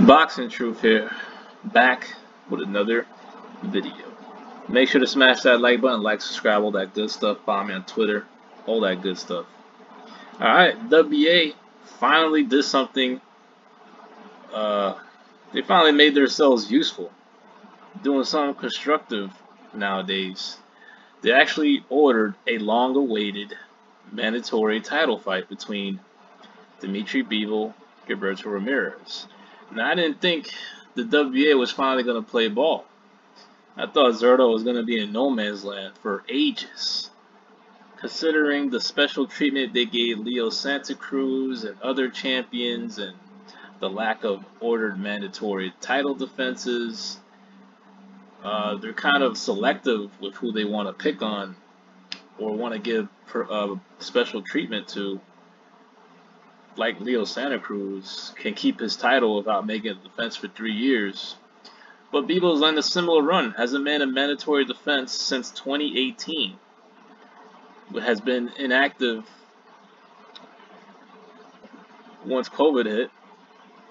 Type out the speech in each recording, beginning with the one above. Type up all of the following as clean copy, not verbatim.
Boxing Truth here, back with another video. Make sure to smash that like button, like, subscribe, all that good stuff. Follow me on Twitter, all that good stuff. Alright, WA finally did something. They finally made themselves useful, doing something constructive nowadays. They actually ordered a long-awaited mandatory title fight between Dmitry Bivol and Zurdo Ramirez. Now, I didn't think the WA was finally going to play ball. I thought Zurdo was going to be in no man's land for ages, considering the special treatment they gave Leo Santa Cruz and other champions and the lack of ordered mandatory title defenses. They're kind of selective with who they want to pick on or want to give special treatment to. Like Leo Santa Cruz can keep his title without making a defense for 3 years. But Bivol's on a similar run, hasn't made a mandatory defense since 2018. But has been inactive once COVID hit.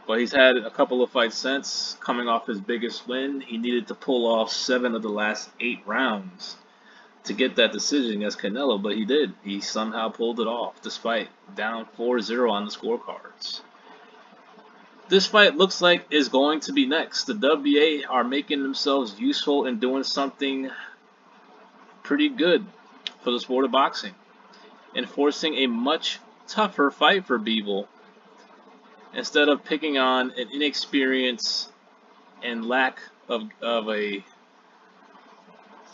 But he's had a couple of fights since, coming off his biggest win. He needed to pull off 7 of the last 8 rounds to get that decision against Canelo, but he did. He somehow pulled it off, despite down 4-0 on the scorecards. This fight looks like is going to be next. The WA are making themselves useful and doing something pretty good for the sport of boxing, and forcing a much tougher fight for Bivol, instead of picking on an inexperience and lack of a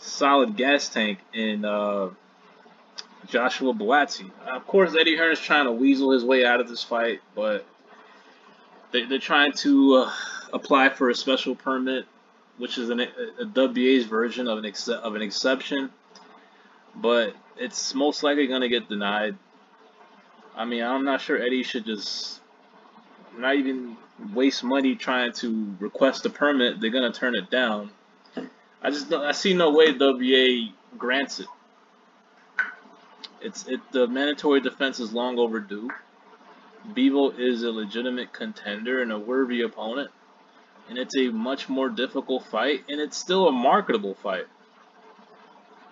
solid gas tank in Joshua Buatsi. Of course, Eddie Hearn's trying to weasel his way out of this fight, but they're trying to apply for a special permit, which is a WA's version of an exception, but it's most likely going to get denied. I mean, I'm not sure Eddie should just not even waste money trying to request a permit. They're going to turn it down. I see no way WA grants it. The mandatory defense is long overdue. Bivol is a legitimate contender and a worthy opponent, and it's a much more difficult fight, and it's still a marketable fight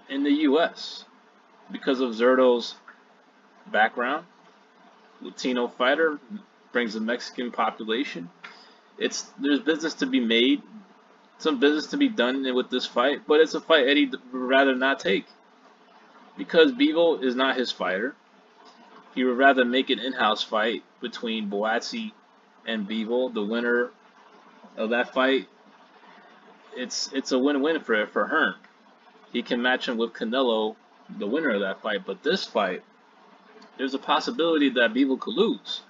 in the U.S. because of Zurdo's background. Latino fighter, brings a Mexican population. There's business to be made. Some business to be done with this fight, but it's a fight Eddie would rather not take because Bivol is not his fighter. He would rather make an in-house fight between Buatsi and Bivol. The winner of that fight, it's a win-win for Hearn. He can match him with Canelo, the winner of that fight. But this fight, there's a possibility that Bivol could lose.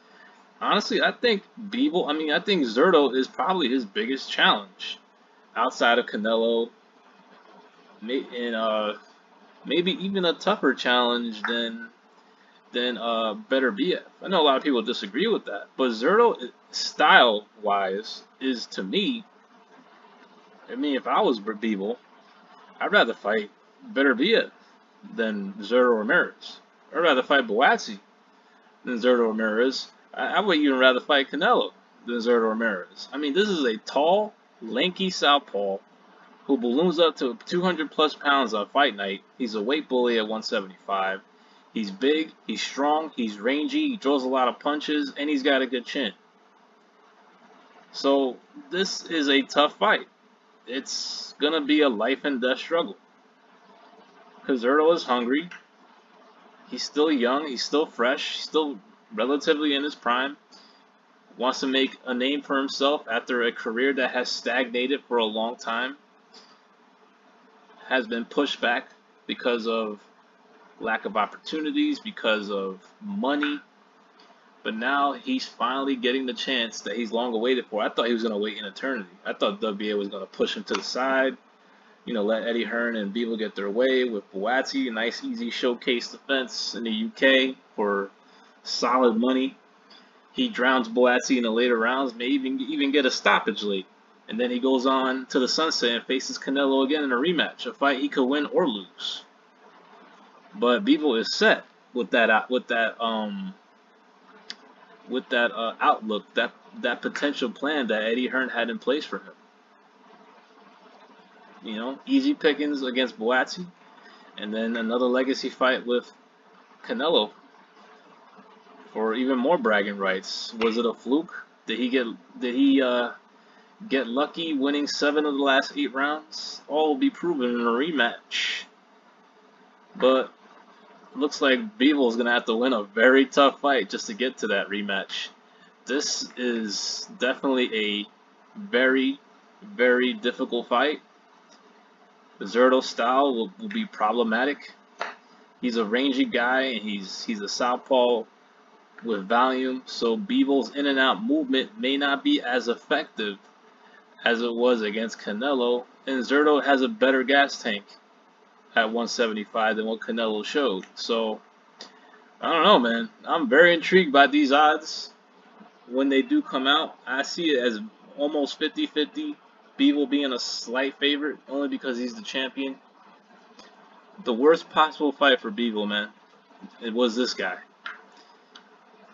Honestly, I think Zurdo is probably his biggest challenge, outside of Canelo, and maybe even a tougher challenge than Better BF. I know a lot of people disagree with that, but Zurdo, style-wise, is, to me, I mean, if I was Bivol, I'd rather fight Better BF than Zurdo Ramirez. I'd rather fight Buatsi than Zurdo Ramirez. I would even rather fight Canelo than Zurdo Ramirez. I mean, this is a tall, lanky southpaw who balloons up to 200 plus pounds on fight night. He's a weight bully at 175. He's big, he's strong, he's rangy, he throws a lot of punches, and he's got a good chin. So this is a tough fight. It's gonna be a life and death struggle. Because Zurdo is hungry. He's still young, he's still fresh, he's still relatively in his prime. Wants to make a name for himself after a career that has stagnated for a long time. Has been pushed back because of lack of opportunities, because of money. But now he's finally getting the chance that he's long awaited for. I thought he was going to wait an eternity. I thought WA was going to push him to the side. You know, let Eddie Hearn and Bivol get their way with Buatsi. A nice, easy showcase defense in the UK for solid money. He drowns Buatsi in the later rounds, may even get a stoppage late. And then he goes on to the sunset and faces Canelo again in a rematch, a fight he could win or lose. But Bivol is set with that with that outlook, that potential plan that Eddie Hearn had in place for him. You know, easy pickings against Boazzi, and then another legacy fight with Canelo for even more bragging rights. Was it a fluke? Did he get lucky winning 7 of the last 8 rounds? All will be proven in a rematch. But looks like Bivol is gonna have to win a very tough fight just to get to that rematch. This is definitely a very, very difficult fight. The Zurdo style will be problematic. He's a rangy guy, and he's a southpaw with volume, so Bivol's in and out movement may not be as effective as it was against Canelo, and Zurdo has a better gas tank at 175 than what Canelo showed. So I don't know, man. I'm very intrigued by these odds. When they do come out, I see it as almost 50-50. Bivol being a slight favorite, only because he's the champion. The worst possible fight for Bivol, man. It was this guy.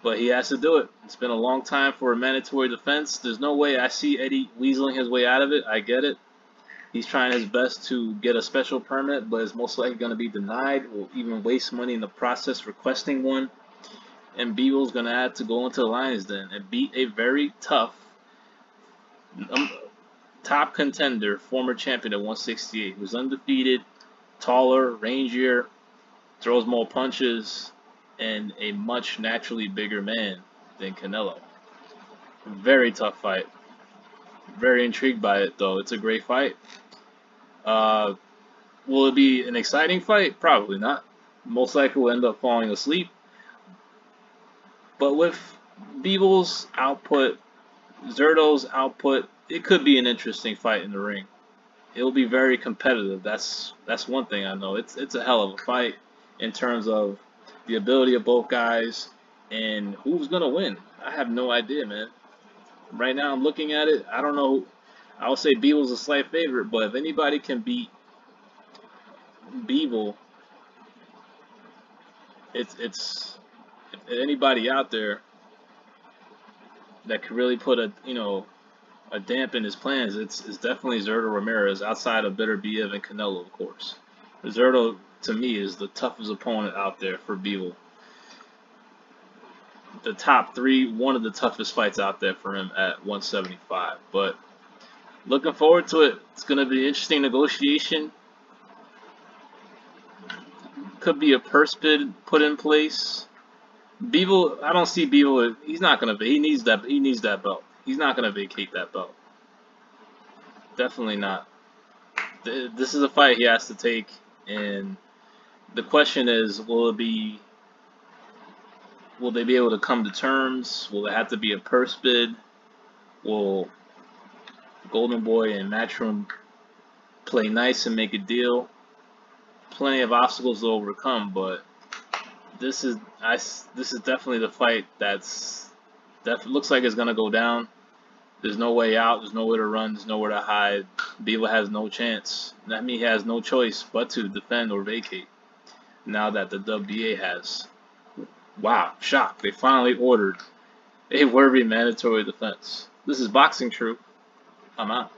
But he has to do it. It's been a long time for a mandatory defense. There's no way I see Eddie weaseling his way out of it. I get it. He's trying his best to get a special permit, but it's most likely going to be denied. Will even waste money in the process requesting one. And Bivol's going to have to go into the Lions Den and beat a very tough top contender, former champion at 168, who's undefeated, taller, rangier, throws more punches, and a much naturally bigger man than Canelo. Very tough fight. Very intrigued by it, though. It's a great fight. Will it be an exciting fight? Probably not. Most likely we'll end up falling asleep. But with Bivol's output, Zurdo's output, it could be an interesting fight in the ring. It will be very competitive. That's one thing I know. It's a hell of a fight in terms of the ability of both guys and who's gonna win. I have no idea, man. Right now I'm looking at it. I don't know. I would say Bivol's a slight favorite, but if anybody can beat Bivol, it's anybody out there that could really put a damp in his plans. It's definitely Zurdo Ramirez, outside of Beterbiev and Canelo, of course. Zurdo, to me, is the toughest opponent out there for Bivol. The top 3, one of the toughest fights out there for him at 175. But looking forward to it. It's going to be an interesting negotiation. Could be a purse bid put in place. Bivol, I don't see Bivol. He's not going to. He needs that belt. He's not going to vacate that belt. Definitely not. This is a fight he has to take, and the question is, will they be able to come to terms? Will it have to be a purse bid? Will Golden Boy and Matchroom play nice and make a deal? Plenty of obstacles to overcome, but this is definitely the fight that looks like it's gonna go down. There's no way out. There's nowhere to run. There's nowhere to hide. Bivol has no chance. That means he has no choice but to defend or vacate. Now that the WBA has, wow, shock! They finally ordered a worthy mandatory defense. This is Boxing Truth. I'm out.